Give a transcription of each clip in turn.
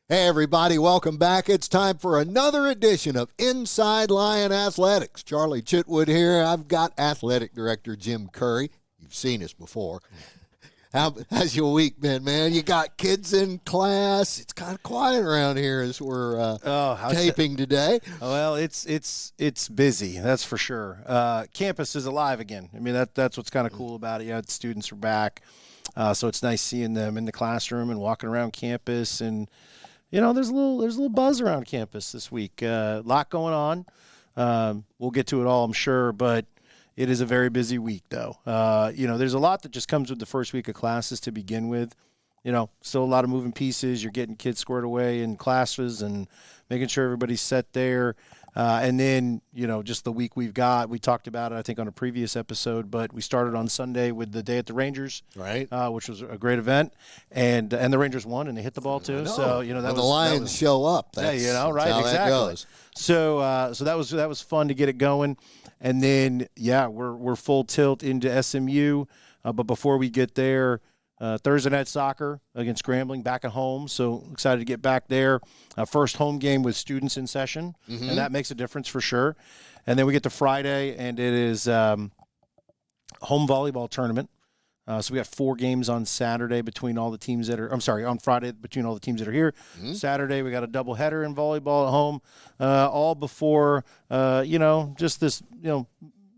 Hey, everybody, welcome back. It's time for another edition of Inside Lion Athletics. Charlie Chitwood here. I've got Athletic Director Jim Curry. You've seen us before. How's your week been, man? You got kids in class. It's kind of quiet around here as we're taping today. Well, it's busy, that's for sure. Campus is alive again. I mean, that's what's kind of cool about it. Yeah, the students are back, so it's nice seeing them in the classroom and walking around campus. And you know, there's a little buzz around campus this week. A lot going on. We'll get to it all, I'm sure, but it is a very busy week, though. There's a lot that just comes with the first week of classes to begin with. You know, still a lot of moving pieces. You're getting kids squared away in classes and making sure everybody's set there. And then, you know, just the week we talked about it, I think, on a previous episode, but we started on Sunday with the Day at the Rangers, right? Which was a great event. And the Rangers won, and they hit the ball, too. So, you know, the Lions show up. That's, yeah, you know, right, that's how exactly. that goes. So that was fun to get it going. And then, yeah, we're full tilt into SMU. But before we get there, Thursday night soccer against Grambling back at home. So excited to get back there. First home game with students in session, and that makes a difference for sure. And then we get to Friday, and it is home volleyball tournament. So we got 4 games on Saturday between all the teams that are – on Friday between all the teams that are here. Saturday we got a doubleheader in volleyball at home, all before, just this,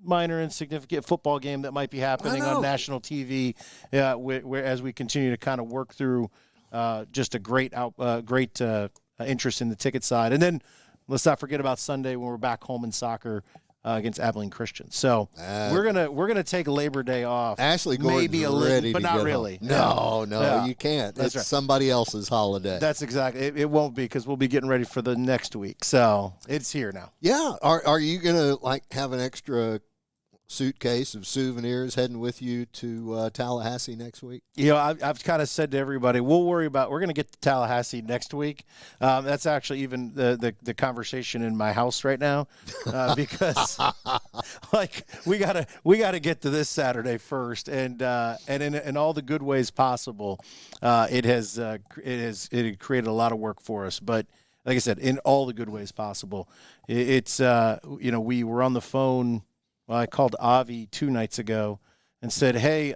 minor insignificant football game that might be happening on national TV where as we continue to kind of work through just a great interest in the ticket side. And then let's not forget about Sunday when we're back home in soccer against Abilene Christian. So we're gonna take Labor Day off. Ashley Gordon's maybe a little, but not really. Home. No, you can't. That's right. Somebody else's holiday. That's exactly. It won't be, because we'll be getting ready for the next week. So it's here now. Yeah. Are you gonna have an extra suitcase of souvenirs heading with you to Tallahassee next week? You know, I've kind of said to everybody, we're going to get to Tallahassee next week. That's actually even the conversation in my house right now, because we gotta get to this Saturday first, and in all the good ways possible. It had created a lot of work for us, but like I said, in all the good ways possible. It's we were on the phone. Well, I called Avi 2 nights ago and said, hey,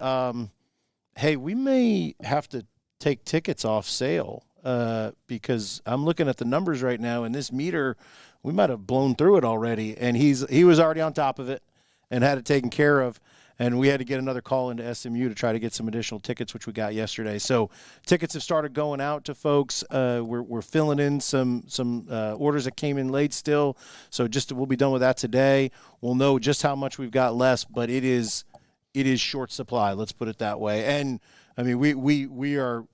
we may have to take tickets off sale because I'm looking at the numbers right now, and this meter, we might have blown through it already. And he was already on top of it and had it taken care of. And we had to get another call into SMU to try to get some additional tickets, which we got yesterday. So tickets have started going out to folks. We're filling in some orders that came in late still. So we'll be done with that today. We'll know just how much we've got left, but it is short supply. Let's put it that way. And I mean, we are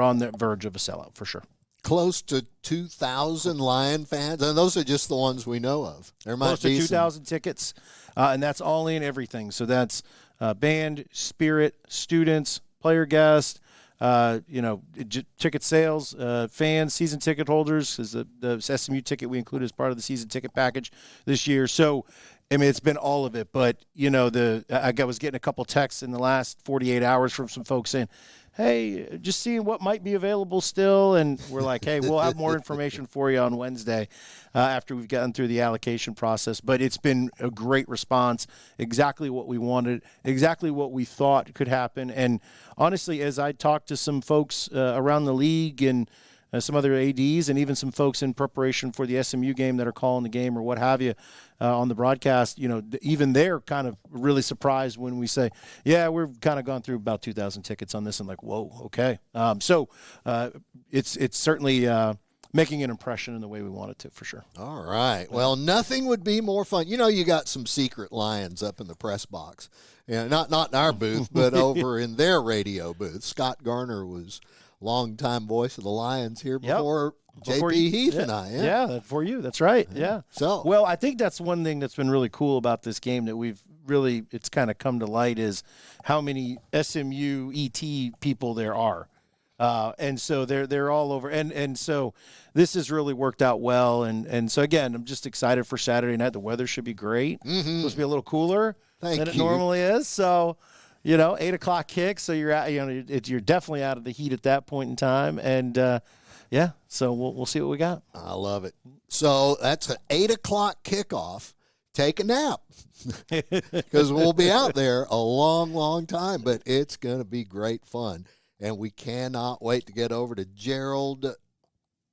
on the verge of a sellout for sure. Close to 2,000 Lion fans, and those are just the ones we know of. There might close to 2,000 tickets, and that's all in everything. So that's band, spirit, students, player guest, ticket sales, fans, season ticket holders. Is the SMU ticket we include as part of the season ticket package this year. So, I mean, it's been all of it. But I was getting a couple texts in the last 48 hours from some folks saying, hey, just seeing what might be available still. And we're like, hey, we'll have more information for you on Wednesday after we've gotten through the allocation process. But it's been a great response, exactly what we wanted, exactly what we thought could happen. And honestly, as I talked to some folks around the league and some other ADs and even some folks in preparation for the SMU game that are calling the game or what have you on the broadcast, even they're kind of really surprised when we say, yeah, we've kind of gone through about 2,000 tickets on this, and like, whoa, okay. So it's certainly making an impression in the way we want it to, for sure. All right. Well, nothing would be more fun. You got some secret Lions up in the press box. Yeah, not in our booth, but over in their radio booth. Scott Garner was longtime voice of the Lions here before JP Heath and I. Yeah, for you. That's right. Yeah. So, well, I think that's one thing that's been really cool about this game that it's kind of come to light is how many SMU ET people there are. And so they're all over. And so this has really worked out well. And so, again, I'm just excited for Saturday night. The weather should be great. It's supposed to be a little cooler than it normally is. So, 8 o'clock kick. So you're definitely out of the heat at that point in time. And yeah, so we'll see what we got. I love it. So that's an 8 o'clock kickoff. Take a nap because we'll be out there a long, long time, but it's going to be great fun. And we cannot wait to get over to Gerald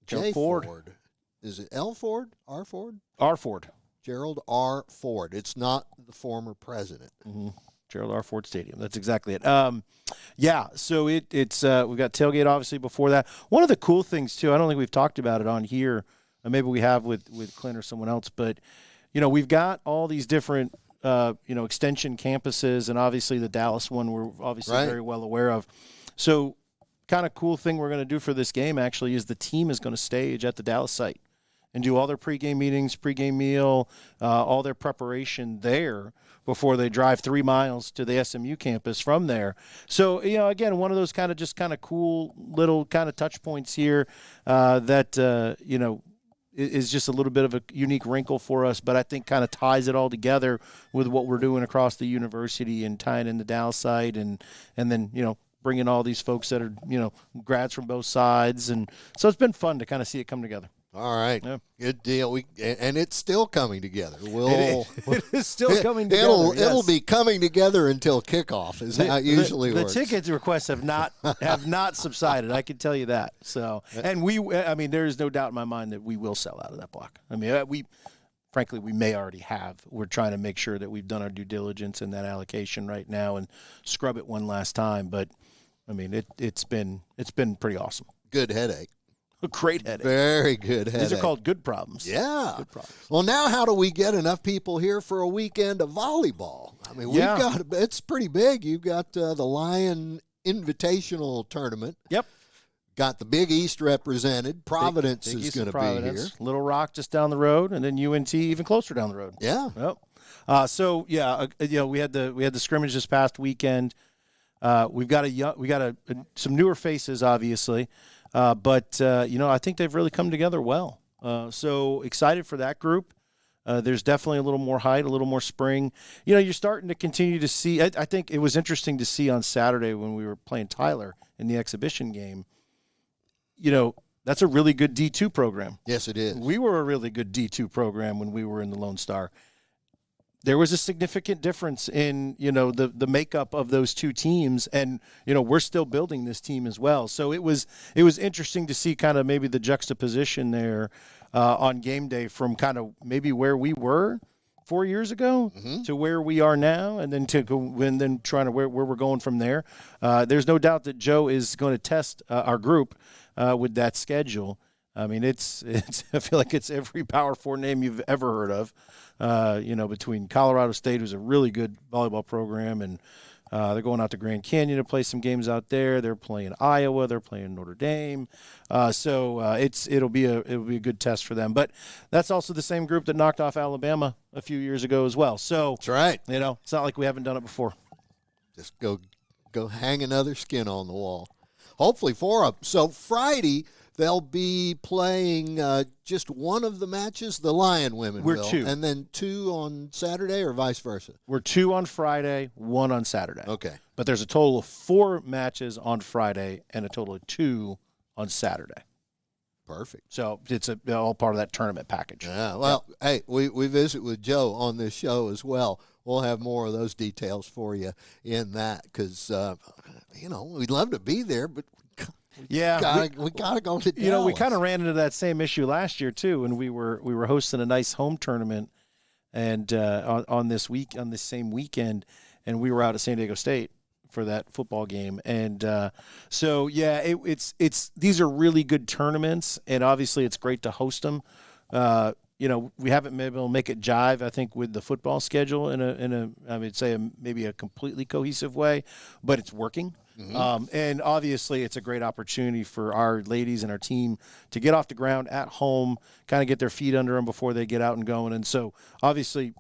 J. Ford. Is it L. Ford? R. Ford? R. Ford. Gerald R. Ford. It's not the former president. Mm-hmm. Gerald R. Ford Stadium. That's exactly it. Yeah, so it's we've got tailgate obviously before that. One of the cool things too, I don't think we've talked about it on here. Maybe we have with Clint or someone else, but we've got all these different extension campuses, and obviously the Dallas one we're obviously very well aware of. So kind of cool thing we're going to do for this game actually is the team is going to stage at the Dallas site and do all their pregame meetings, pregame meal, all their preparation there before they drive 3 miles to the SMU campus from there. So, again, one of those kind of cool little kind of touch points here that, is just a little bit of a unique wrinkle for us, but I think kind of ties it all together with what we're doing across the university and tying in the Dallas site and then, bringing all these folks that are, grads from both sides. And so it's been fun to kind of see it come together. All right. Yeah. Good deal. And it's still coming together. It is still coming together. It'll be coming together until kickoff is how it usually works. The ticket requests have not subsided. I can tell you that. So, and there is no doubt in my mind that we will sell out of that block. I mean, frankly, we may already have. We're trying to make sure that we've done our due diligence in that allocation right now and scrub it one last time. But I mean, it's been pretty awesome. Good headache. A great headache. Very good headache. These are called good problems. Yeah. Good problems. Well, now how do we get enough people here for a weekend of volleyball? I mean, it's pretty big. You've got the Lion Invitational Tournament. Yep. Got the Big East represented. Providence is going to be here. Little Rock just down the road, and then UNT even closer down the road. Yeah. Yep. We had the scrimmage this past weekend. We've got some newer faces, obviously. But I think they've really come together well. So excited for that group. There's definitely a little more height, a little more spring. You're starting to continue to see. I think it was interesting to see on Saturday when we were playing Tyler in the exhibition game. That's a really good D2 program. Yes, it is. We were a really good D2 program when we were in the Lone Star. There was a significant difference in, the makeup of those two teams, and, we're still building this team as well. So it was interesting to see kind of maybe the juxtaposition there on game day from kind of maybe where we were 4 years ago to where we are now, and then trying to where we're going from there. There's no doubt that Joe is going to test our group with that schedule. I mean, it's I feel like it's every Power 4 name you've ever heard of. Between Colorado State, who's a really good volleyball program, and they're going out to Grand Canyon to play some games out there. They're playing Iowa. They're playing Notre Dame. It'll be a good test for them. But that's also the same group that knocked off Alabama a few years ago as well. So that's right. It's not like we haven't done it before. Just go hang another skin on the wall. Hopefully for them. So Friday, they'll be playing just one of the matches, the Lion women will. Two. And then 2 on Saturday or vice versa? We're 2 on Friday, 1 on Saturday. Okay. But there's a total of 4 matches on Friday and a total of 2 on Saturday. Perfect. So it's all part of that tournament package. Yeah. Well, Hey, we visit with Joe on this show as well. We'll have more of those details for you in that because, we'd love to be there, but we gotta go to Dallas. We kind of ran into that same issue last year too, when we were hosting a nice home tournament, and on this same weekend, and we were out at San Diego State for that football game, and it's these are really good tournaments, and obviously it's great to host them. We haven't been able to make it jive, I think, with the football schedule in a I would say maybe a completely cohesive way, but it's working. Mm-hmm. And obviously it's a great opportunity for our ladies and our team to get off the ground at home, kind of get their feet under them before they get out and going. And so obviously,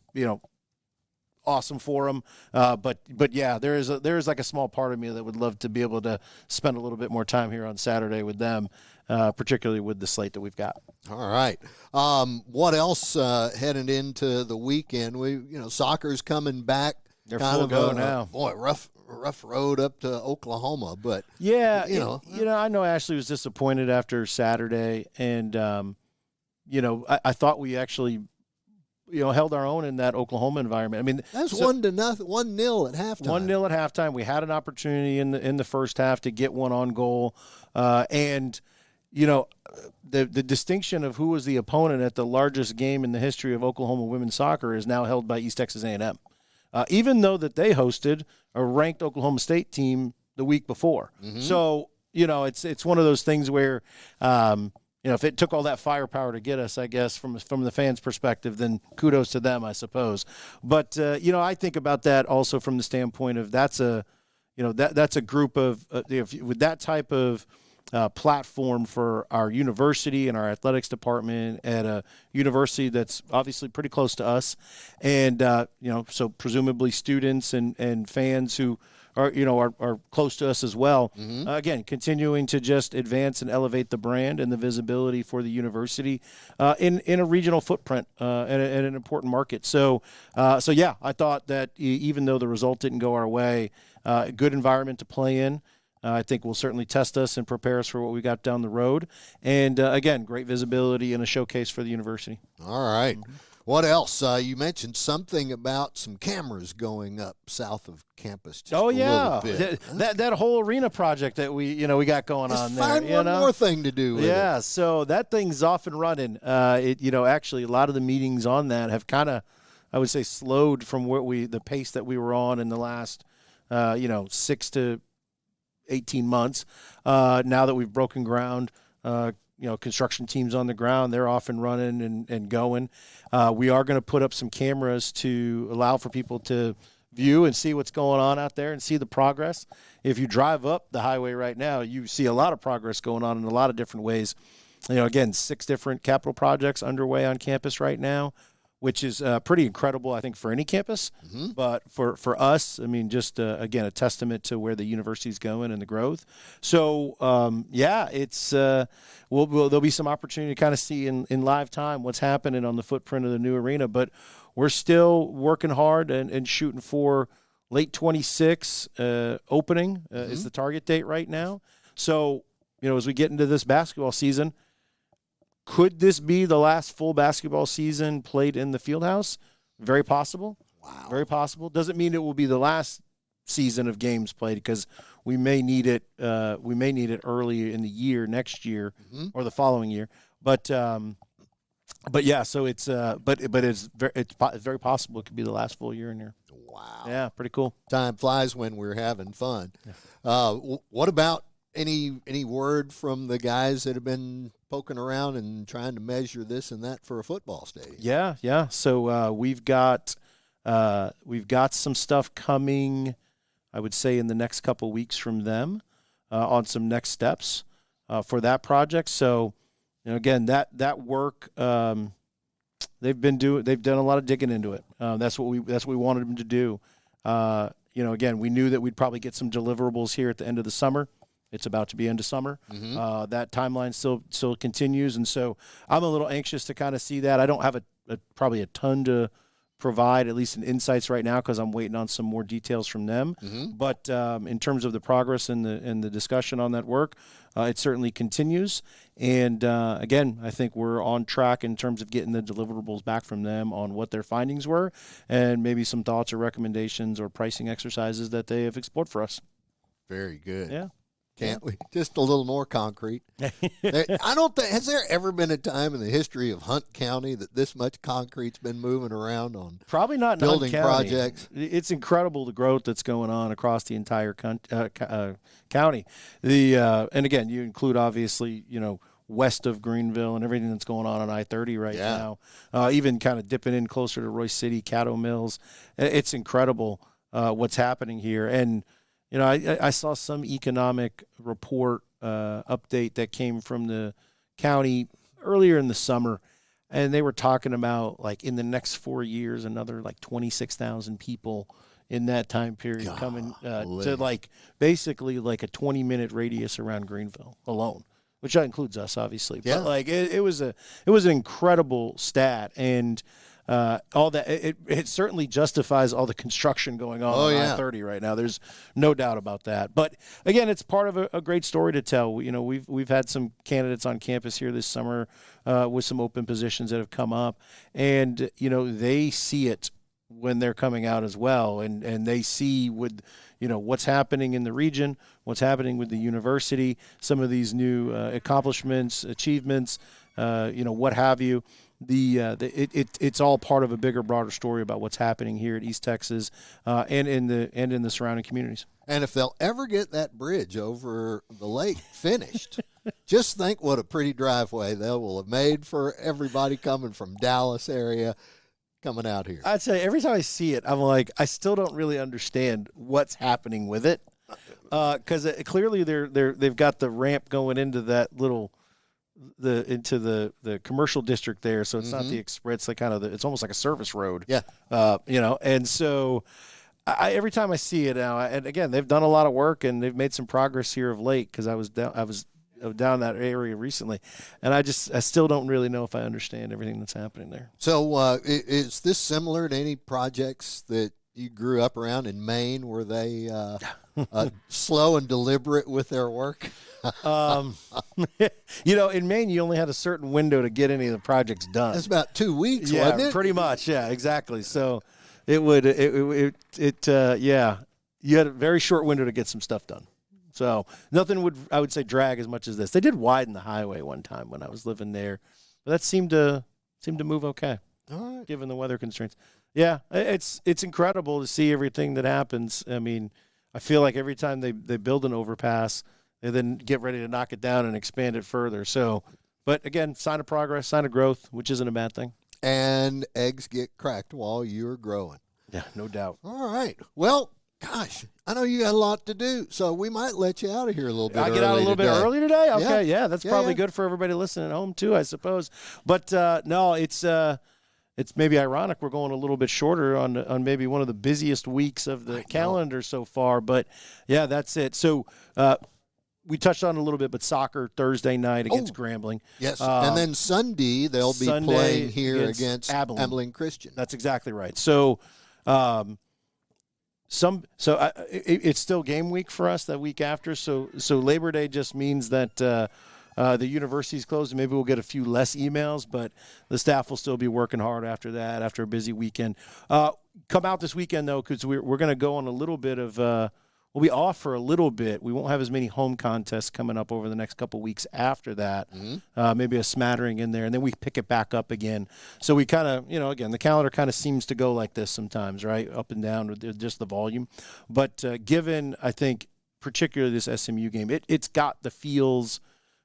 awesome for them. But yeah, there is like a small part of me that would love to be able to spend a little bit more time here on Saturday with them, particularly with the slate that we've got. All right. What else heading into the weekend? Soccer's coming back They're kind full of go now. Rough road up to Oklahoma, but yeah, I know Ashley was disappointed after Saturday, and I thought we actually held our own in that Oklahoma environment. I mean, that's 1-0 at halftime. 1-0 at halftime. We had an opportunity in the first half to get one on goal, and the distinction of who was the opponent at the largest game in the history of Oklahoma women's soccer is now held by East Texas A&M, even though that they hosted a ranked Oklahoma State team the week before. Mm-hmm. So it's one of those things where. If it took all that firepower to get us, I guess, from the fans' perspective, then kudos to them, I suppose. But I think about that also from the standpoint of that's a group of with that type of platform for our university and our athletics department at a university that's obviously pretty close to us, and so presumably students and fans who are close to us as well. Mm-hmm. Again, continuing to just advance and elevate the brand and the visibility for the university in a regional footprint at an important market. So yeah, I thought that even though the result didn't go our way, good environment to play in. I think will certainly test us and prepare us for what we got down the road. And again, great visibility and a showcase for the university. All right. Mm-hmm. What else? You mentioned something about some cameras going up south of campus. Just a little bit. That whole arena project that we got going on there. Find one more thing to do with it. So that thing's off and running. Actually, a lot of the meetings on that have kind of, I would say, slowed from the pace that we were on in the last, 6 to 18 months. Now that we've broken ground, construction teams on the ground, they're off and running and going. We are going to put up some cameras to allow for people to view and see what's going on out there and see the progress. If you drive up the highway right now, you see a lot of progress going on in a lot of different ways. Again, 6 different capital projects underway on campus right now, which is pretty incredible, I think, for any campus. Mm-hmm. But for us, I mean, just, again, a testament to where the university's going and the growth. So, it's there'll be some opportunity to kind of see in live time what's happening on the footprint of the new arena. But we're still working hard and shooting for late 26 opening is the target date right now. So, as we get into this basketball season, could this be the last full basketball season played in the Fieldhouse? Very possible. Wow. Very possible. Doesn't mean it will be the last season of games played because we may need it. We may need it early in the year, next year, or the following year. But yeah. So it's it's very possible it could be the last full year in here. Wow. Yeah. Pretty cool. Time flies when we're having fun. Yeah. What about any word from the guys that have been poking around and trying to measure this and that for a football stadium? Yeah. So we've got some stuff coming, I would say, in the next couple of weeks from them on some next steps for that project. So, again, that work they've done a lot of digging into it. That's what we wanted them to do. Again, we knew that we'd probably get some deliverables here at the end of the summer. It's about to be end of summer. Mm-hmm. That timeline still continues, and so I'm a little anxious to kind of see that. I don't have probably a ton to provide, at least in insights right now, because I'm waiting on some more details from them. Mm-hmm. But in terms of the progress and the discussion on that work, it certainly continues. And again, I think we're on track in terms of getting the deliverables back from them on what their findings were, and maybe some thoughts or recommendations or pricing exercises that they have explored for us. Very good. Yeah. Can't we? Just a little more concrete. I don't think, has there ever been a time in the history of Hunt County that this much concrete's been moving around on probably not building Hunt County. projects? It's incredible the growth that's going on across the entire county. And again, you include obviously, west of Greenville and everything that's going on I-30 right now, even kind of dipping in closer to Royce City, Caddo Mills. It's incredible what's happening here. And I saw some economic report update that came from the county earlier in the summer, and they were talking about, like, in the next 4 years, another, like, 26,000 people in that time period coming to, like, basically, like, a 20-minute radius around Greenville alone, which includes us, obviously. Yeah. But, like, it was an incredible stat, and all that. It certainly justifies all the construction going on I-30 right now. There's no doubt about that. But again, it's part of a great story to tell. We've had some candidates on campus here this summer with some open positions that have come up, and they see it when they're coming out as well, and they see with what's happening in the region, what's happening with the university, some of these new accomplishments, achievements, what have you. It's all part of a bigger, broader story about what's happening here at East Texas and in the surrounding communities. And if they'll ever get that bridge over the lake finished, just think what a pretty driveway they will have made for everybody coming from Dallas area coming out here. I'd say every time I see it, I'm like, I still don't really understand what's happening with it, because clearly they've got the ramp going into that into the commercial district there, so it's not the express. Like it's almost like a service road. Yeah, and so every time I see it now, and again, they've done a lot of work and they've made some progress here of late. Because I was down that area recently, and I still don't really know if I understand everything that's happening there. So is this similar to any projects that you grew up around in Maine? Were they slow and deliberate with their work? In Maine, you only had a certain window to get any of the projects done. That's about 2 weeks, wasn't it? Pretty much. Yeah, exactly. So you had a very short window to get some stuff done. So nothing would, I would say, drag as much as this. They did widen the highway one time when I was living there, but that seemed to move okay, all right, given the weather constraints. Yeah, it's incredible to see everything that happens. I mean, I feel like every time they build an overpass, they then get ready to knock it down and expand it further. So, but again, sign of progress, sign of growth, which isn't a bad thing. And eggs get cracked while you're growing. Yeah, no doubt. All right. Well, gosh, I know you got a lot to do, so we might let you out of here a little bit early. I get out a little bit early today? Okay, yeah, that's probably good for everybody listening at home too, I suppose. But no, it's maybe ironic we're going a little bit shorter on maybe one of the busiest weeks of the calendar so far. But, yeah, that's it. So we touched on it a little bit, but soccer Thursday night against Grambling. Yes, and then Sunday they'll be playing here against Abilene Christian. That's exactly right. So it's still game week for us that week after. So Labor Day just means that the university's closed, and maybe we'll get a few less emails, but the staff will still be working hard after that, after a busy weekend. Come out this weekend, though, because we're going to go on a little bit of we'll be off for a little bit. We won't have as many home contests coming up over the next couple weeks after that. Maybe a smattering in there, and then we pick it back up again. So we kind of, again, the calendar kind of seems to go like this sometimes, right? Up and down with just the volume. But given, I think, particularly this SMU game, it's got the feels,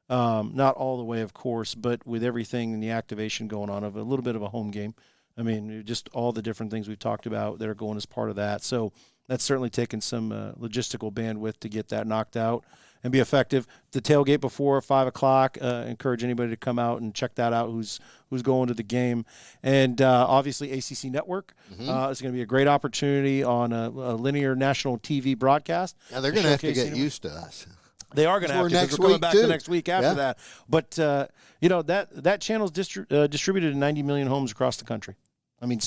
not all the way, of course, but with everything and the activation going on of a little bit of a home game. I mean, just all the different things we've talked about that are going as part of that. So that's certainly taken some logistical bandwidth to get that knocked out and be effective. The tailgate before 5 o'clock, encourage anybody to come out and check that out who's going to the game. And obviously ACC Network is going to be a great opportunity on a linear national TV broadcast. Now they're going to have to get used to us. They are going to have to, because we're coming back the next week after that. But, that channel's distributed in 90 million homes across the country. In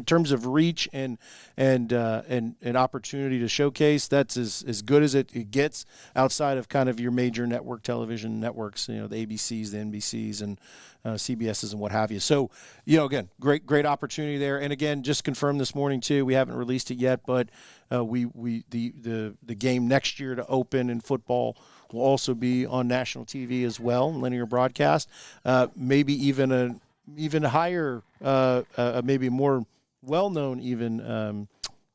terms of reach and opportunity to showcase, that's as good as it gets outside of kind of your major network television networks, the ABCs, the NBCs, and CBSs and what have you. So, again, great opportunity there. And again, just confirmed this morning too, we haven't released it yet, but the game next year to open in football will also be on national TV as well, linear broadcast. Maybe even higher, maybe more well-known even.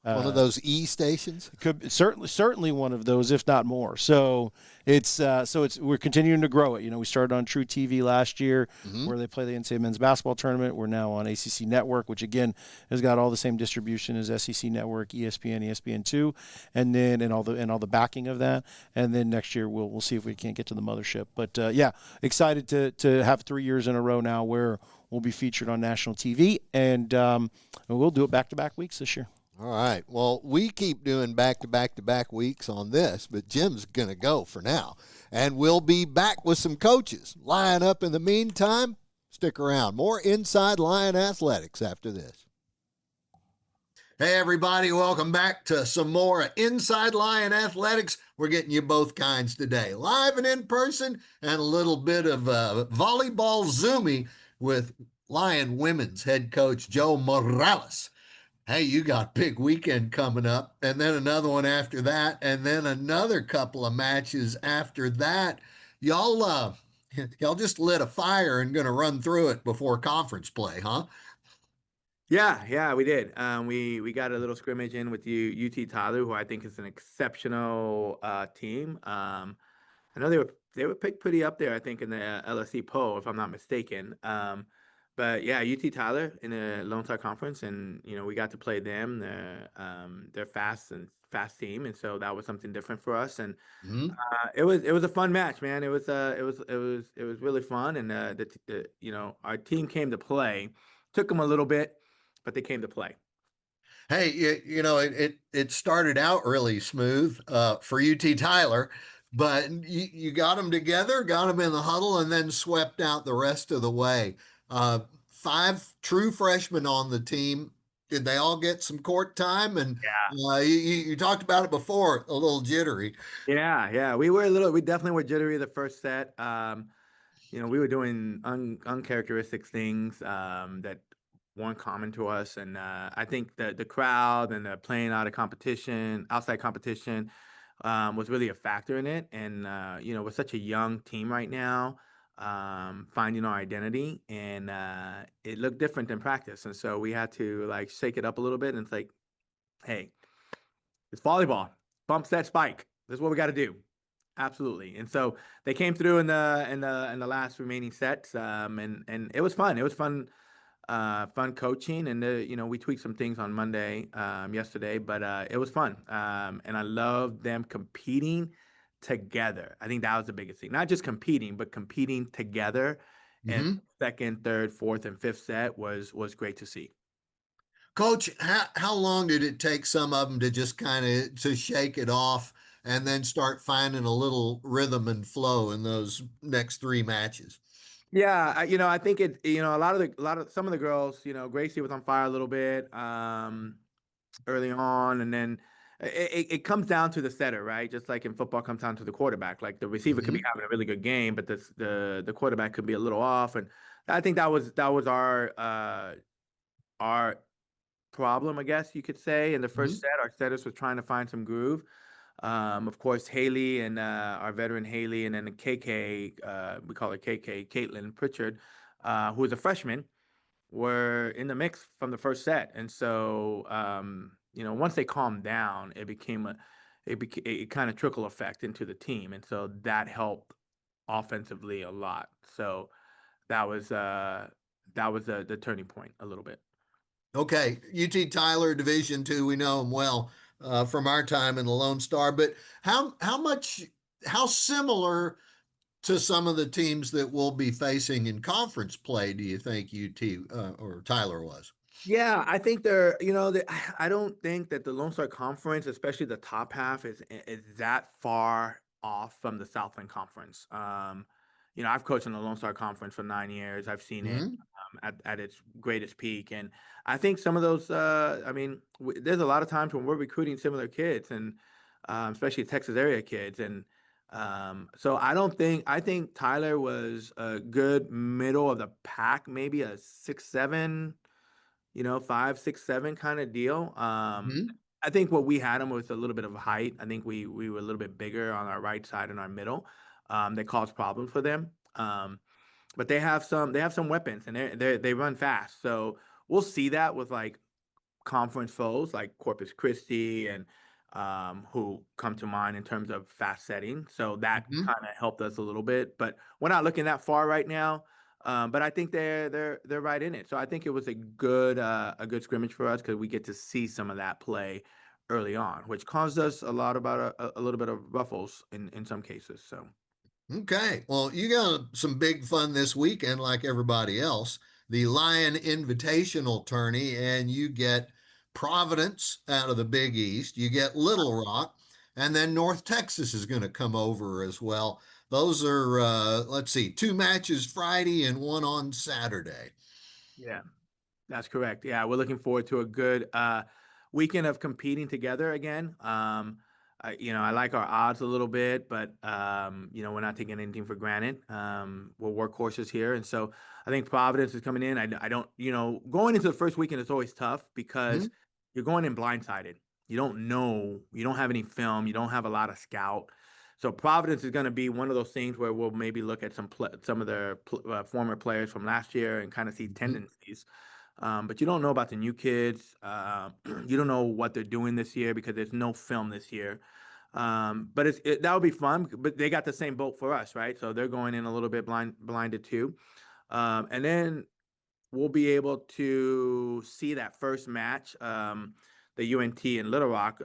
One of those E stations? Could certainly one of those, if not more. So we're continuing to grow it. We started on True TV last year, where they play the NCAA men's basketball tournament. We're now on ACC Network, which again has got all the same distribution as SEC Network, ESPN, ESPN2, and then and all the backing of that. And then next year we'll see if we can't get to the mothership. But excited to have 3 years in a row now where we'll be featured on national TV, and we'll do it back-to-back weeks this year. All right. Well, we keep doing back-to-back weeks on this, but Jim's going to go for now. And we'll be back with some coaches. Line up in the meantime. Stick around. More Inside Lion Athletics after this. Hey, everybody, welcome back to some more Inside Lion Athletics. We're getting you both kinds today, live and in person, and a little bit of volleyball zoomy with Lion women's head coach Joe Morales. Hey, you got big weekend coming up, and then another one after that, and then another couple of matches after that. Y'all, y'all just lit a fire and going to run through it before conference play, huh? Yeah, we did. We got a little scrimmage in with UT Tyler, who I think is an exceptional team. I know they were picked pretty up there, I think, in the LSE poll, if I'm not mistaken. But yeah, UT Tyler in the Lone Star Conference, and we got to play them. They're fast team, and so that was something different for us. And Mm-hmm. it was a fun match, man. It was really fun, and our team came to play. Took them a little bit, but they came to play. Hey, it started out really smooth for UT Tyler, but you got them together, got them in the huddle, and then swept out the rest of the way. Five true freshmen on the team. Did they all get some court time? And Yeah. you talked about it before, a little jittery. Yeah. We definitely were jittery the first set. We were doing uncharacteristic things that weren't common to us, and I think the crowd and the playing outside competition, was really a factor in it. And we're such a young team right now, finding our identity, and it looked different in practice, and so we had to like shake it up a little bit. And it's like, hey, it's volleyball, bump, set, spike. This is what we got to do. Absolutely. And so they came through in the last remaining sets, and it was fun. It was fun, fun coaching, and we tweaked some things on Monday, yesterday, but it was fun. And I love them competing together. I think that was the biggest thing. Not just competing, but competing together. And Mm-hmm. second, third, fourth, and fifth set was great to see. Coach, how long did it take some of them to just kind of to shake it off and then start finding a little rhythm and flow in those next three matches? Yeah, I think some of the girls, Gracie was on fire a little bit early on, and then it comes down to the setter, right? Just like in football, comes down to the quarterback. Like the receiver could be Mm-hmm. having a really good game, but the quarterback could be a little off, and I think that was our problem, I guess you could say. In the Mm-hmm. first set, our setters was trying to find some groove. Of course, Haley and our veteran Haley, and then KK, we call her KK, Caitlin Pritchard, who is a freshman, were in the mix from the first set. And so, once they calmed down, it kind of trickle effect into the team, and so that helped offensively a lot. So that was the turning point a little bit. Okay, UT Tyler, Division Two, we know them well from our time in the Lone Star. But how similar to some of the teams that we'll be facing in conference play do you think UT or Tyler was? Yeah, I think I don't think that the Lone Star Conference, especially the top half, is that far off from the Southland Conference. I've coached in the Lone Star Conference for 9 years. I've seen it Mm-hmm. at its greatest peak, and I think some of those. There's a lot of times when we're recruiting similar kids, and especially Texas area kids, and so I think Tyler was a good middle of the pack, maybe a 6'7", 5, 6, 7 kind of deal. Mm-hmm. I think what we had him was a little bit of height. I think we were a little bit bigger on our right side and our middle. That caused problems for them. But they have some weapons, and they run fast. So we'll see that with like conference foes like Corpus Christi, and who come to mind in terms of fast setting. So that Mm-hmm. kind of helped us a little bit, but we're not looking that far right now. But I think they're right in it. So I think it was a good scrimmage for us, because we get to see some of that play early on, which caused us a little bit of ruffles in some cases. So. Okay. Well, you got some big fun this weekend, like everybody else. The Lion Invitational Tourney, and you get Providence out of the Big East. You get Little Rock, and then North Texas is going to come over as well. Those are, let's see, 2 matches Friday and one on Saturday. Yeah. That's correct. Yeah, we're looking forward to a good weekend of competing together again. I like our odds a little bit, but we're not taking anything for granted. We're workhorses here, and so I think Providence is coming in. I don't, going into the first weekend is always tough because Mhm. you're going in blindsided. You don't know, you don't have any film, you don't have a lot of scout. So Providence is going to be one of those things where we'll maybe look at some of their former players from last year and kind of see Mhm. tendencies. But you don't know about the new kids. You don't know what they're doing this year because there's no film this year. But that would be fun. But they got the same boat for us, right? So they're going in a little bit blinded too. And then we'll be able to see that first match, the UNT in Little Rock,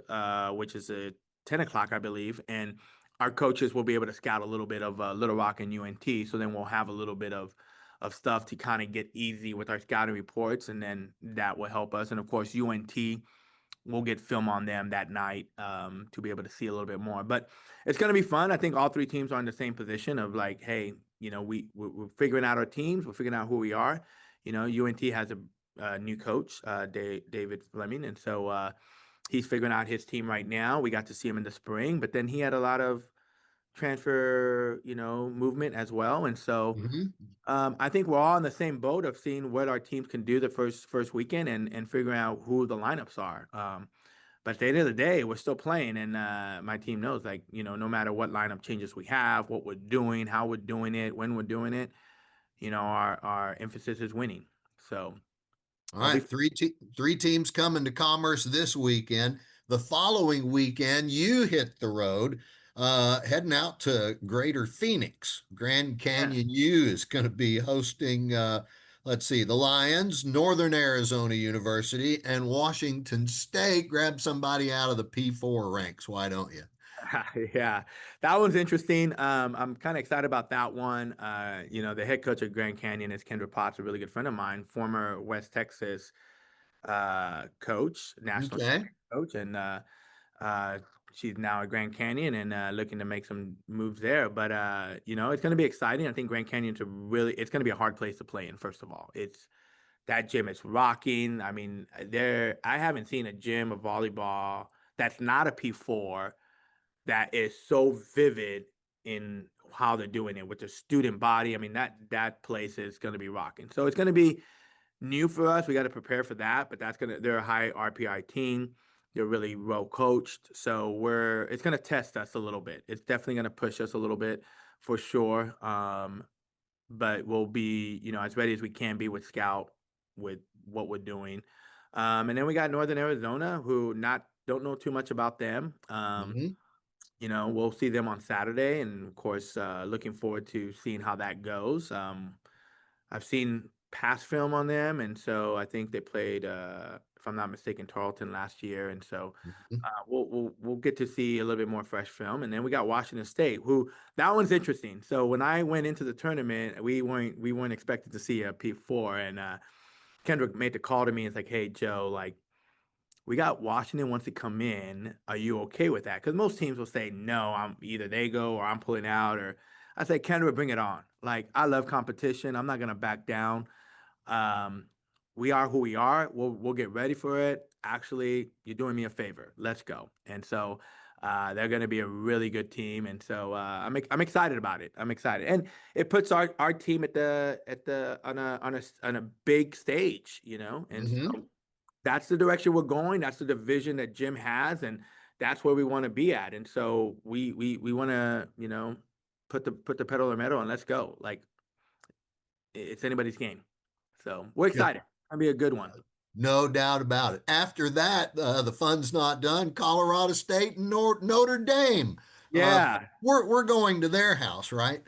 which is at 10 o'clock, I believe. And our coaches will be able to scout a little bit of Little Rock and UNT. So then we'll have a little bit of stuff to kind of get easy with our scouting reports. And then that will help us. And of course, UNT, we'll get film on them that night to be able to see a little bit more. But it's going to be fun. I think all three teams are in the same position of like, hey, we're figuring out our teams. We're figuring out who we are. UNT has a new coach, David Fleming, and so he's figuring out his team right now. We got to see him in the spring, but then he had a lot of transfer, movement as well, and so Mhm. I think we're all in the same boat of seeing what our teams can do the first weekend and figuring out who the lineups are. But at the end of the day, we're still playing, and my team knows, like, no matter what lineup changes we have, what we're doing, how we're doing it, when we're doing it, our emphasis is winning. So All it'll be right, three teams coming to Commerce this weekend. The following weekend, you hit the road, heading out to Greater Phoenix. Grand yeah. Canyon U is going to be hosting, let's see, the Lions, Northern Arizona University, and Washington State. Grab somebody out of the P4 ranks. Why don't you? Yeah, that one's interesting. I'm kind of excited about that one. The head coach of Grand Canyon is Kendra Potts, a really good friend of mine, former West Texas coach, national Okay. champion coach, and uh, she's now at Grand Canyon and looking to make some moves there. But it's going to be exciting. I think Grand Canyon's it's going to be a hard place to play in. First of all, that gym is rocking. I mean, I haven't seen a gym of volleyball that's not a P4 that is so vivid in how they're doing it with the student body. I mean, that place is going to be rocking. So it's going to be new for us. We got to prepare for that, but they're a high RPI team. They're really well coached. So it's going to test us a little bit. It's definitely going to push us a little bit for sure. But we'll be, as ready as we can be with Scout, with what we're doing. And then we got Northern Arizona, who not don't know too much about them. Hmm. We'll see them on Saturday, and of course, looking forward to seeing how that goes. I've seen past film on them, and so I think they played, if I'm not mistaken, Tarleton last year, and so we'll get to see a little bit more fresh film. And then we got Washington State, who that one's interesting. So when I went into the tournament, we weren't expected to see a P4, and Kendrick made the call to me. It's like, hey Joe, like, we got Washington wants to come in. Are you okay with that? Because most teams will say no. I'm either they go or I'm pulling out. Or I say, Kendra, bring it on. Like, I love competition. I'm not gonna back down. Um, we are who we are. We'll get ready for it. Actually, you're doing me a favor. Let's go. And so they're going to be a really good team. And so I'm excited about it. I'm excited, and it puts our team at the on a big stage, And Hmm. so that's the direction we're going. That's the division that Jim has, and that's where we want to be at. And so we want to, put the pedal to the metal and let's go. Like, it's anybody's game. So we're excited. That'll be a good one. No doubt about it. After that, the fun's not done. Colorado State and Notre Dame. Uh, Yeah. we're going to their house, right?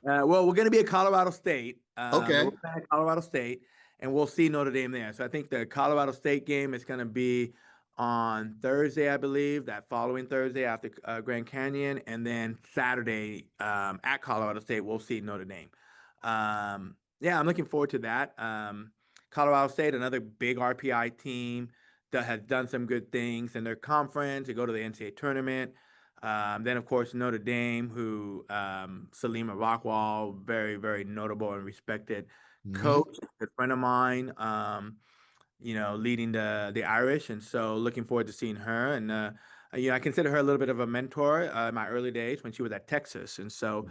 Well, we're going to be at Colorado State. We're Okay. playing at Colorado State, and we'll see Notre Dame there. So I think the Colorado State game is going to be on Thursday, I believe, that following Thursday after Grand Canyon, and then Saturday at Colorado State, we'll see Notre Dame. Yeah, I'm looking forward to that. Colorado State, another big RPI team that has done some good things in their conference. They go to the NCAA tournament. Then, of course, Notre Dame, who Salima Rockwall, very, very notable and respected Hmm. coach, a friend of mine, leading the Irish. And so looking forward to seeing her. And, I consider her a little bit of a mentor in my early days when she was at Texas. And so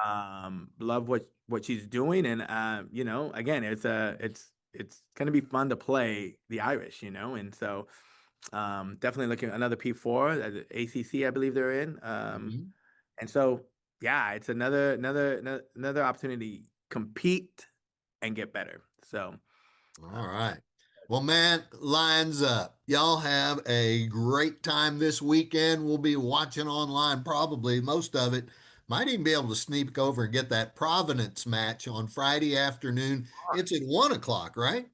Hmm. love what she's doing. And, again, it's going to be fun to play the Irish, and so definitely looking at another P4, ACC, I believe they're in. Hmm. And so, yeah, it's another opportunity to compete and get better. So, All right. Well, man, lines up. Y'all have a great time this weekend. We'll be watching online, probably most of it. Might even be able to sneak over and get that Providence match on Friday afternoon. It's at 1 o'clock, right?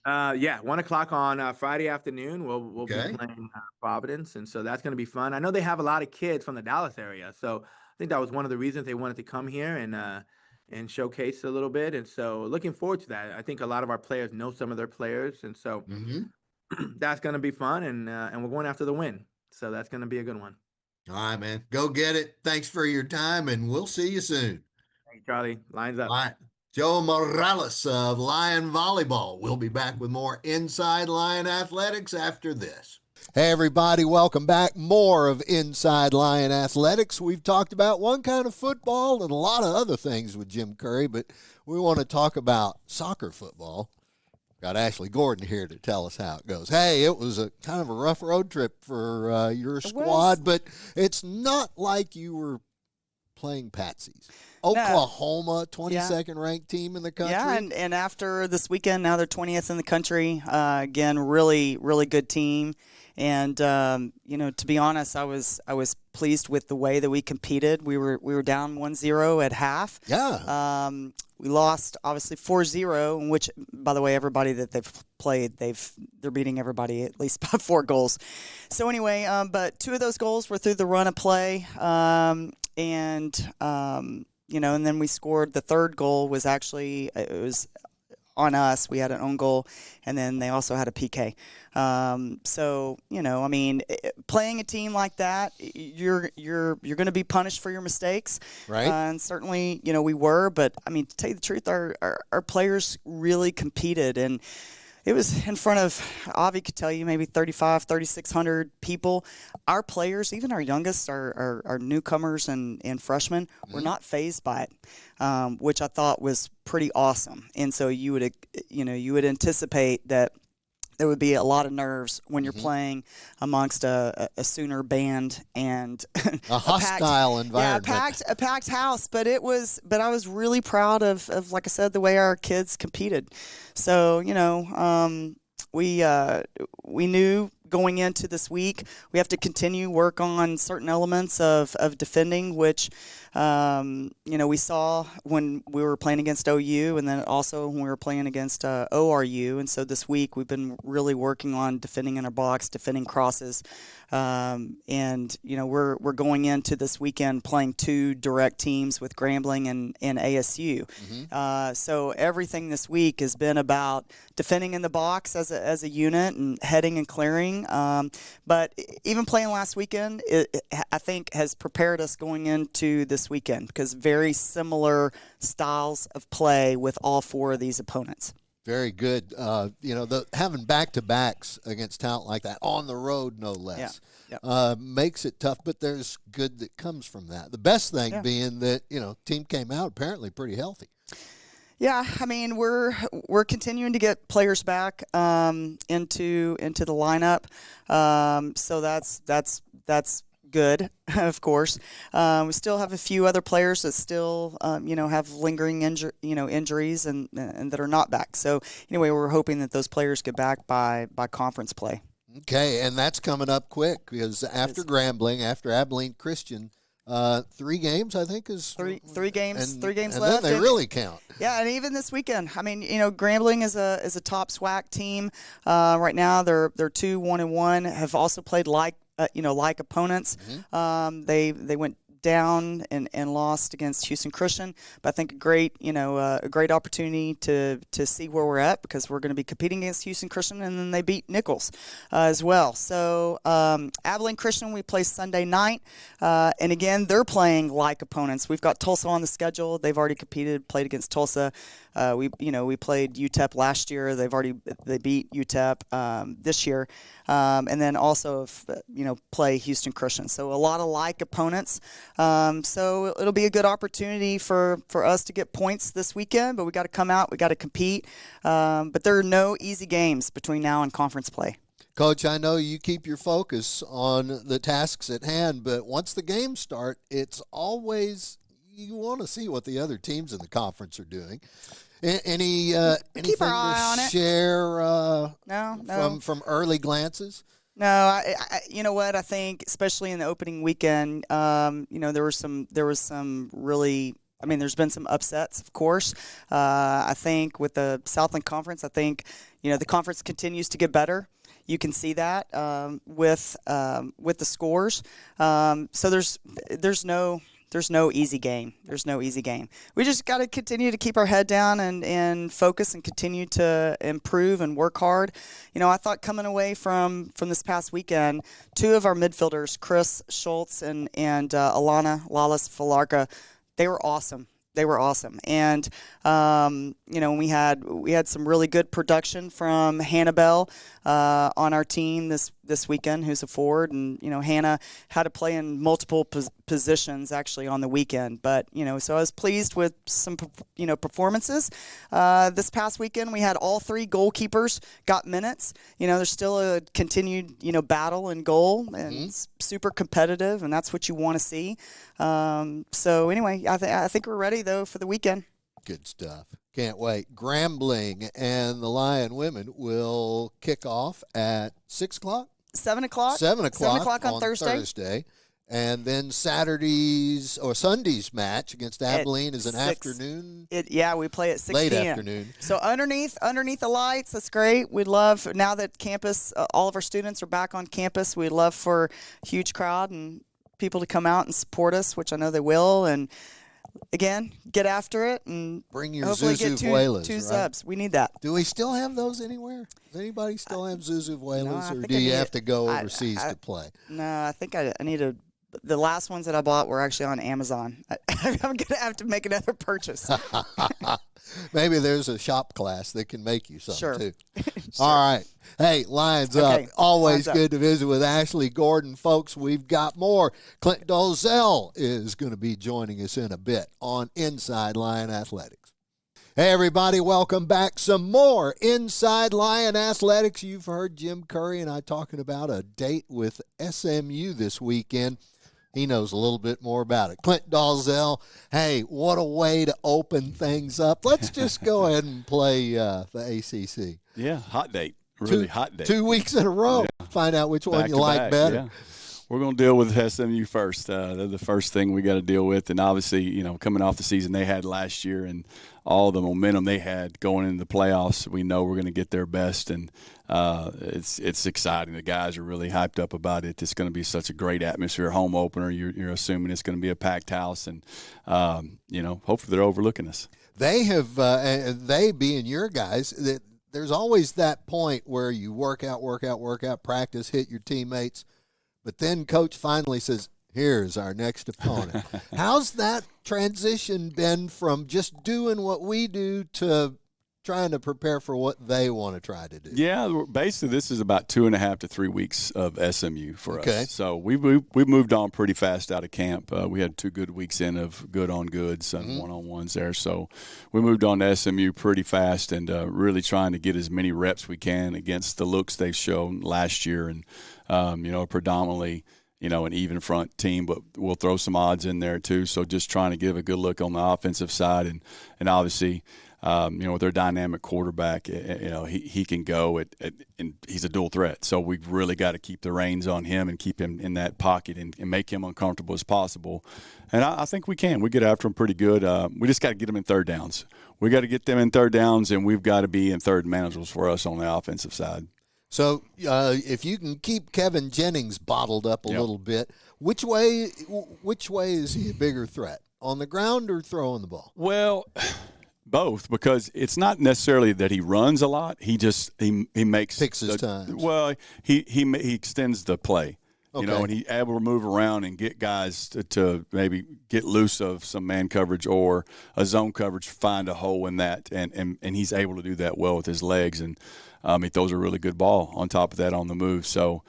yeah, 1 o'clock on Friday afternoon. We'll be Okay. playing Providence, and so that's going to be fun. I know they have a lot of kids from the Dallas area, so I think that was one of the reasons they wanted to come here and showcase a little bit. And so looking forward to that. I think a lot of our players know some of their players, and so Hmm. that's going to be fun. And we're going after the win, so that's going to be a good one. All right, man. Go get it. Thanks for your time, and we'll see you soon. Hey, Charlie, lines up. All right. Joe Morales of Lion Volleyball. We'll be back with more Inside Lion Athletics after this. Hey, everybody, welcome back. More of Inside Lion Athletics. We've talked about one kind of football and a lot of other things with Jim Curry, but we want to talk about soccer football. Got Ashley Gordon here to tell us how it goes. Hey, it was a kind of a rough road trip for your squad, but it's not like you were playing patsies. Oklahoma, 22nd ranked team in the country. Yeah, and after this weekend, now they're 20th in the country. Again, really, really good team. And to be honest, I was pleased with the way that we competed. We were down 1-0 at half. Yeah. We lost obviously 4-0, which, by the way, everybody that they've played, they're beating everybody at least by 4 goals. So anyway, but 2 of those goals were through the run of play, and then we scored. The third goal was actually it was on us. We had an own goal, and then they also had a PK. Playing a team like that, you're going to be punished for your mistakes, right? And certainly, we were. But I mean, to tell you the truth, our players really competed, and it was in front of, Avi could tell you, maybe 3,600 people. Our players, even our youngest, our newcomers and freshmen, were not fazed by it, which I thought was pretty awesome. And so you would anticipate that there would be a lot of nerves when you're playing amongst a Sooner band and a hostile environment. Yeah, a packed house. But I was really proud of, like I said, the way our kids competed. So, we knew going into this week we have to continue work on certain elements of defending, which we saw when we were playing against OU, and then also when we were playing against ORU. And so this week we've been really working on defending in our box, defending crosses, and we're going into this weekend playing 2 direct teams with Grambling and ASU. So everything this week has been about defending in the box as a unit and heading and clearing. But even playing last weekend, I think has prepared us going into this weekend, because very similar styles of play with all 4 of these opponents. Very good. Having back-to-backs against talent like that on the road, no less, makes it tough. But there's good that comes from that. The best thing being that team came out apparently pretty healthy. Yeah, I mean we're continuing to get players back into the lineup, so that's good, of course. We still have a few other players that still, have lingering injuries and that are not back. So anyway, we're hoping that those players get back by conference play. Okay, and that's coming up quick, because after Grambling, after Abilene Christian, 3 games, I think, is three games. 3 games and left. Then they really count. Yeah, and even this weekend. I mean, Grambling is a top SWAC team. Right now, they're 2-1-1. Have also played like opponents. They went down and lost against Houston Christian, but I think a great opportunity to see where we're at, because we're going to be competing against Houston Christian, and then they beat Nichols as well. So Abilene Christian we play Sunday night, and again they're playing like opponents. We've got Tulsa on the schedule. They've already played against Tulsa. We played UTEP last year. They beat UTEP this year, and then also play Houston Christian. So a lot of like opponents. So it'll be a good opportunity for us to get points this weekend. But we got to come out. We got to compete. But there are no easy games between now and conference play. Coach, I know you keep your focus on the tasks at hand, but once the games start, it's always you want to see what the other teams in the conference are doing. Anything keep our eye on it. Share No. from early glances? No, I you know what, I think especially in the opening weekend, there was some really. I mean, there's been some upsets, of course. I think with the Southland Conference, I think the conference continues to get better. You can see that with the scores. So there's no easy game. There's no easy game. We just got to continue to keep our head down and focus and continue to improve and work hard. I thought coming away from this past weekend, two of our midfielders, Chris Schultz and Alana Lawless Falarka, they were awesome. They were awesome. And, we had some really good production from Hannah Bell on our team this weekend, who's a forward. And, Hannah had to play in multiple positions actually on the weekend. But, so I was pleased with some, performances. This past weekend, we had all three goalkeepers got minutes. There's still a continued, battle in goal, and it's super competitive, and that's what you want to see. So anyway, I think we're ready, though, for the weekend. Good stuff. Can't wait. Grambling and the Lion women will kick off at 6 o'clock? 7 o'clock. 7 o'clock. 7 o'clock on Thursday. And then Saturday's or Sunday's match against Abilene is an 6. afternoon. We play at 6 late p.m. afternoon. So underneath the lights, that's great. We'd love, now that campus, all of our students are back on campus, we'd love for a huge crowd and people to come out and support us, which I know they will. And again, get after it and bring your hopefully Zuzu get two right? subs. We need that. Do we still have those anywhere? Does anybody still have Zuzuvuelas, No, or do you have to go overseas to play? No, I think I need to. The last ones that I bought were actually on Amazon. I'm going to have to make another purchase. Maybe there's a shop class that can make you something, Sure. too. Sure. All right. Hey, Lions Okay. Up. Always Lions Up. good to visit with Ashley Gordon. Folks, we've got more. Clint Dolezel is going to be joining us in a bit on Inside Lion Athletics. Hey, everybody. Welcome back. Some more Inside Lion Athletics. You've heard Jim Curry and I talking about a date with SMU this weekend. He knows a little bit more about it. Clint Dolezel, hey, what a way to open things up. Let's just go ahead and play the ACC. Yeah, hot date. Really hot date. 2 weeks in a row. Yeah. Find out which one Back you to like back, better. Yeah. We're going to deal with SMU first. They're the first thing we got to deal with. And obviously, coming off the season they had last year and all the momentum they had going into the playoffs, we know we're going to get their best. And it's exciting. The guys are really hyped up about it. It's going to be such a great atmosphere, home opener. You're assuming it's going to be a packed house. And, hopefully they're overlooking us. They have, they being your guys, that there's always that point where you work out, practice, hit your teammates. But then coach finally says, here's our next opponent. How's that transition been from just doing what we do to trying to prepare for what they want to try to do? Yeah, basically this is about 2.5 to 3 weeks of SMU for Okay. us. So we moved on pretty fast out of camp. We had 2 good weeks in of good on goods and one-on-ones there. So we moved on to SMU pretty fast and really trying to get as many reps we can against the looks they've shown last year and predominantly an even front team, but we'll throw some odds in there too. So just trying to give a good look on the offensive side and obviously, with their dynamic quarterback, he can go and he's a dual threat. So we've really got to keep the reins on him and keep him in that pocket and make him uncomfortable as possible. And I think we can. We get after him pretty good. We just got to get them in third downs. We got to get them in third downs, and we've got to be in third manageables for us on the offensive side. So if you can keep Kevin Jennings bottled up a little bit, which way is he a bigger threat, on the ground or throwing the ball? Well, both, because it's not necessarily that he runs a lot. He just he picks his time. Well, he extends the play. Okay. And he's able to move around and get guys to maybe get loose of some man coverage or a zone coverage, find a hole in that, and he's able to do that well with his legs. And he throws a really good ball on top of that on the move. So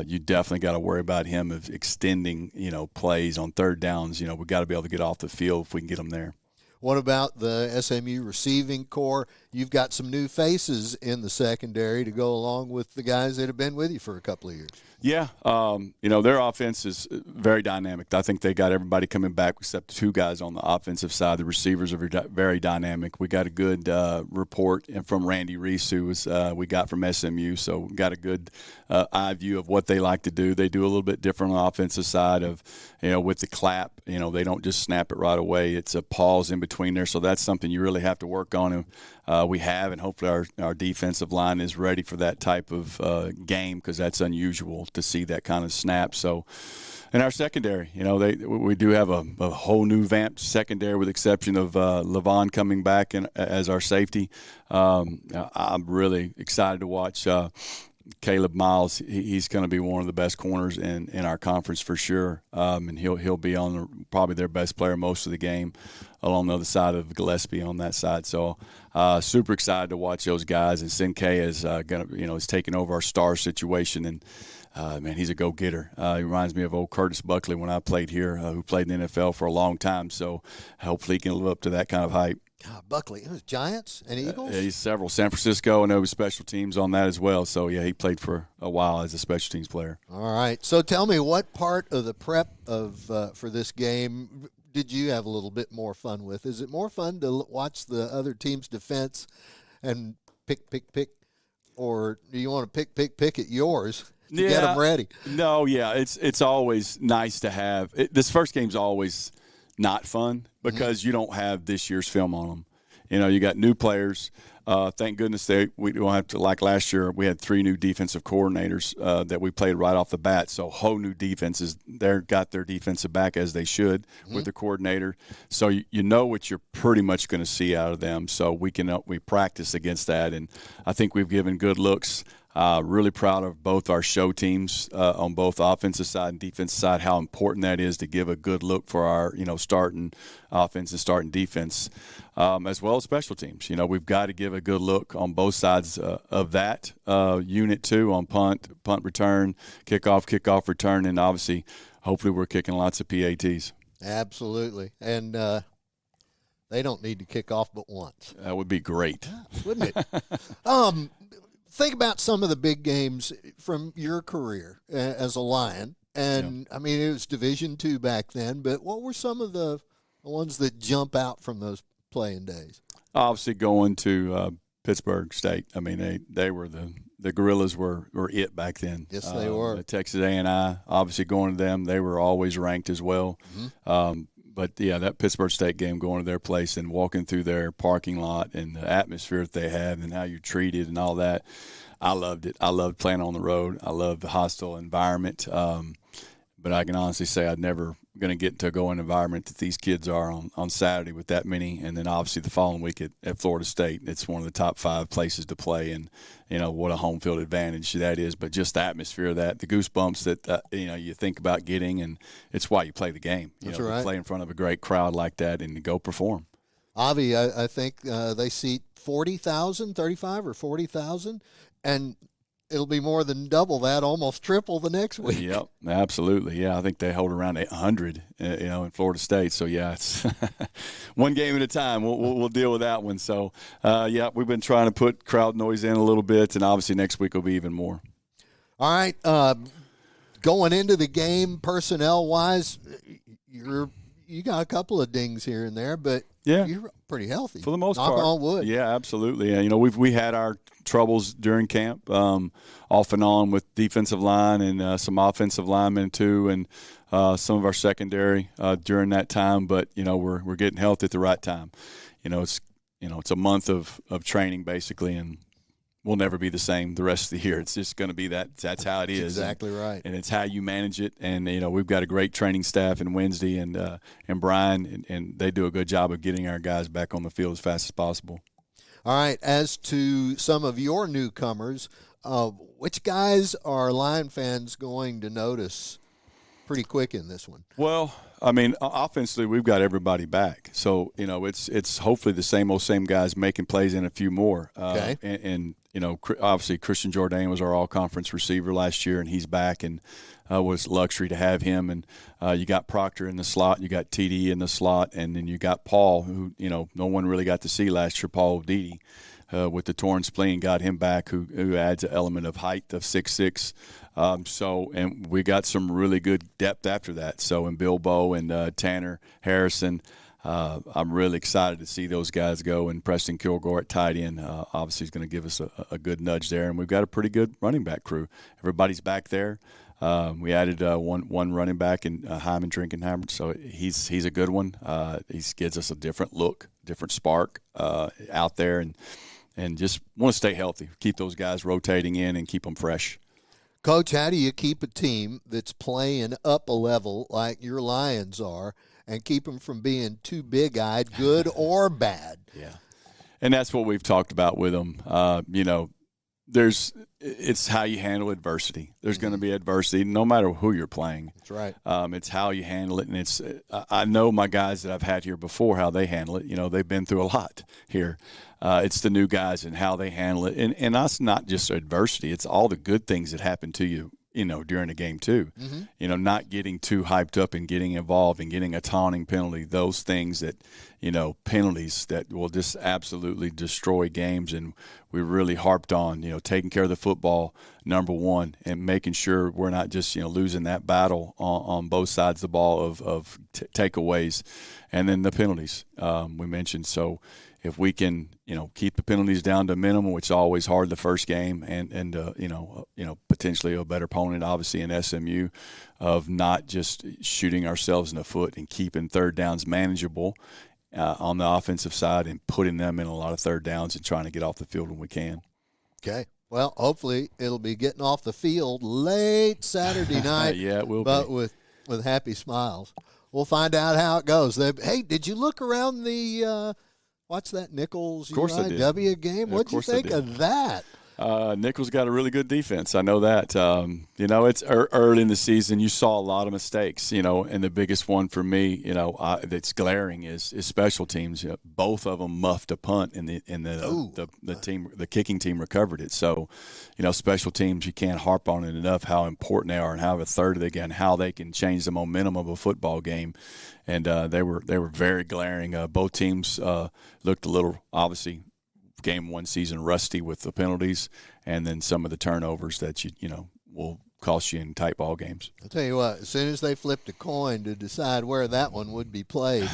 you definitely got to worry about him of extending, plays on third downs. We got to be able to get off the field if we can get them there. What about the SMU receiving core? You've got some new faces in the secondary to go along with the guys that have been with you for a couple of years. Yeah, their offense is very dynamic. I think they got everybody coming back except two guys on the offensive side. The receivers are very dynamic. We got a good report from Randy Reese, who we got from SMU, so we got a good eye view of what they like to do. They do a little bit different on the offensive side of, with the clap. They don't just snap it right away. It's a pause in between there, so that's something you really have to work on. And we have, and hopefully our defensive line is ready for that type of game, because that's unusual to see that kind of snap. So, in our secondary, we do have a whole new vamped secondary, with the exception of Levon coming back as our safety. I'm really excited to watch Caleb Miles. He's going to be one of the best corners in our conference for sure, and he'll be on probably their best player most of the game, along the other side of Gillespie on that side. So super excited to watch those guys. And Sinkei is is taking over our star situation, and man, he's a go-getter. He reminds me of old Curtis Buckley when I played here, who played in the NFL for a long time. So hopefully he can live up to that kind of hype. Buckley, it was Giants and Eagles? Yeah, he's several. San Francisco, and there was special teams on that as well. So, yeah, he played for a while as a special teams player. All right. So tell me, what part of the prep for this game did you have a little bit more fun with? Is it more fun to watch the other team's defense and pick, or do you want to pick at yours to get them ready? No, yeah, it's always nice to have – this first game's always – not fun, because you don't have this year's film on them. You got new players. Thank goodness we don't have to, like last year, we had 3 new defensive coordinators that we played right off the bat. So whole new defenses, got their defensive back as they should with the coordinator. So you know what you're pretty much going to see out of them. So we practice against that, and I think we've given good looks. Really proud of both our show teams on both offensive side and defensive side, how important that is to give a good look for our, starting offense and starting defense, as well as special teams. We've got to give a good look on both sides of that unit too, on punt return, kickoff return, and obviously, hopefully we're kicking lots of PATs. Absolutely. And they don't need to kick off but once. That would be great. Yeah, wouldn't it? Think about some of the big games from your career as a Lion. And, I mean, it was Division II back then, but what were some of the ones that jump out from those playing days? Obviously going to Pittsburgh State. I mean, they were the Gorillas were it back then. Yes, they were. Texas A&I, obviously going to them. They were always ranked as well. But, yeah, that Pittsburgh State game, going to their place and walking through their parking lot and the atmosphere that they had and how you're treated and all that, I loved it. I loved playing on the road. I loved the hostile environment. But I can honestly say I'm never going to get to go in an environment that these kids are on Saturday with that many. And then obviously the following week at Florida State, it's one of the top 5 places to play. And, what a home field advantage that is. But just the atmosphere of that, the goosebumps that, you think about getting, and it's why you play the game. That's right. To play in front of a great crowd like that and to go perform. Avi, I think they seat 40,000, 35 or 40,000, and it'll be more than double that, almost triple the next week. Yep, absolutely. Yeah, I think they hold around 100, in Florida State. So, yeah, it's one game at a time. We'll deal with that one. So, yeah, we've been trying to put crowd noise in a little bit, and obviously next week will be even more. All right. Going into the game, personnel-wise, you got a couple of dings here and there, but you're pretty healthy for the most part. Knock on wood. Yeah, absolutely. Yeah, we had our troubles during camp, off and on with defensive line and some offensive linemen too, and some of our secondary during that time. But we're getting healthy at the right time. It's a month of training basically, and will never be the same the rest of the year. It's just going to be that's how it is. Exactly right. And it's how you manage it. And, we've got a great training staff in Wednesday and Brian, and they do a good job of getting our guys back on the field as fast as possible. All right, as to some of your newcomers, which guys are Lion fans going to notice pretty quick in this one? Well, I mean, offensively, we've got everybody back. So, it's hopefully the same guys making plays and a few more. Okay. And obviously Christian Jourdain was our all-conference receiver last year, and he's back, and was luxury to have him. And you got Proctor in the slot, you got TD in the slot, and then you got Paul, who, no one really got to see last year, Paul O'Didi. With the torn spleen, got him back, who adds an element of height of 6'6". And we got some really good depth after that. So in Bilbo and Tanner Harrison, I'm really excited to see those guys go. And Preston Kilgore at tight end, obviously, is going to give us a good nudge there. And we've got a pretty good running back crew. Everybody's back there. We added one running back in Hyman Drinkenheimer, so he's a good one. He gives us a different look, different spark out there, and just want to stay healthy, keep those guys rotating in and keep them fresh. Coach, how do you keep a team that's playing up a level like your Lions are and keep them from being too big-eyed, good or bad? Yeah, and that's what we've talked about with them. It's how you handle adversity. There's going to be adversity no matter who you're playing. That's right. It's how you handle it, and I know my guys that I've had here before, how they handle it. They've been through a lot here. It's the new guys and how they handle it, and that's not just adversity. It's all the good things that happen to you, during the game too. Mm-hmm. Not getting too hyped up and getting involved and getting a taunting penalty. Those things that, penalties that will just absolutely destroy games. And we really harped on, taking care of the football, number one, and making sure we're not just, losing that battle on both sides of the ball of takeaways, and then the penalties we mentioned. So if we can, keep the penalties down to a minimum, which is always hard the first game, and potentially a better opponent, obviously in SMU, of not just shooting ourselves in the foot and keeping third downs manageable on the offensive side and putting them in a lot of third downs and trying to get off the field when we can. Okay. Well, hopefully it'll be getting off the field late Saturday night. Yeah, it will but be. with happy smiles. We'll find out how it goes. Hey, did you look around the watch that Nichols UIW game? What'd you think of that? Nichols got a really good defense. I know that. It's early in the season. You saw a lot of mistakes, and the biggest one for me, that's glaring is special teams. Both of them muffed a punt, and the kicking team recovered it. So, special teams, you can't harp on it enough how important they are and how a third of how they can change the momentum of a football game. And they were very glaring. Both teams looked a little, obviously, game one season rusty with the penalties, and then some of the turnovers that will cost you in tight ball games. I'll tell you what, as soon as they flipped a coin to decide where that one would be played,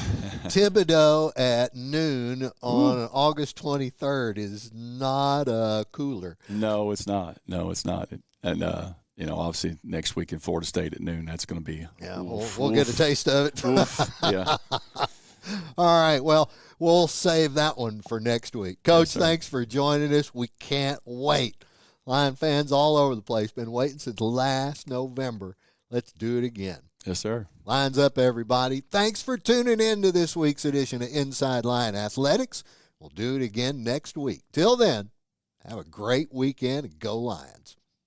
Thibodaux at noon on August 23rd is not a cooler. No, it's not. And obviously next week in Florida State at noon, that's going to be. Yeah, we'll get a taste of it. Yeah. All right. Well, we'll save that one for next week. Coach, thanks for joining us. We can't wait. Lion fans all over the place been waiting since last November. Let's do it again. Yes, sir. Lines up, everybody. Thanks for tuning in to this week's edition of Inside Lion Athletics. We'll do it again next week. Till then, have a great weekend and go Lions.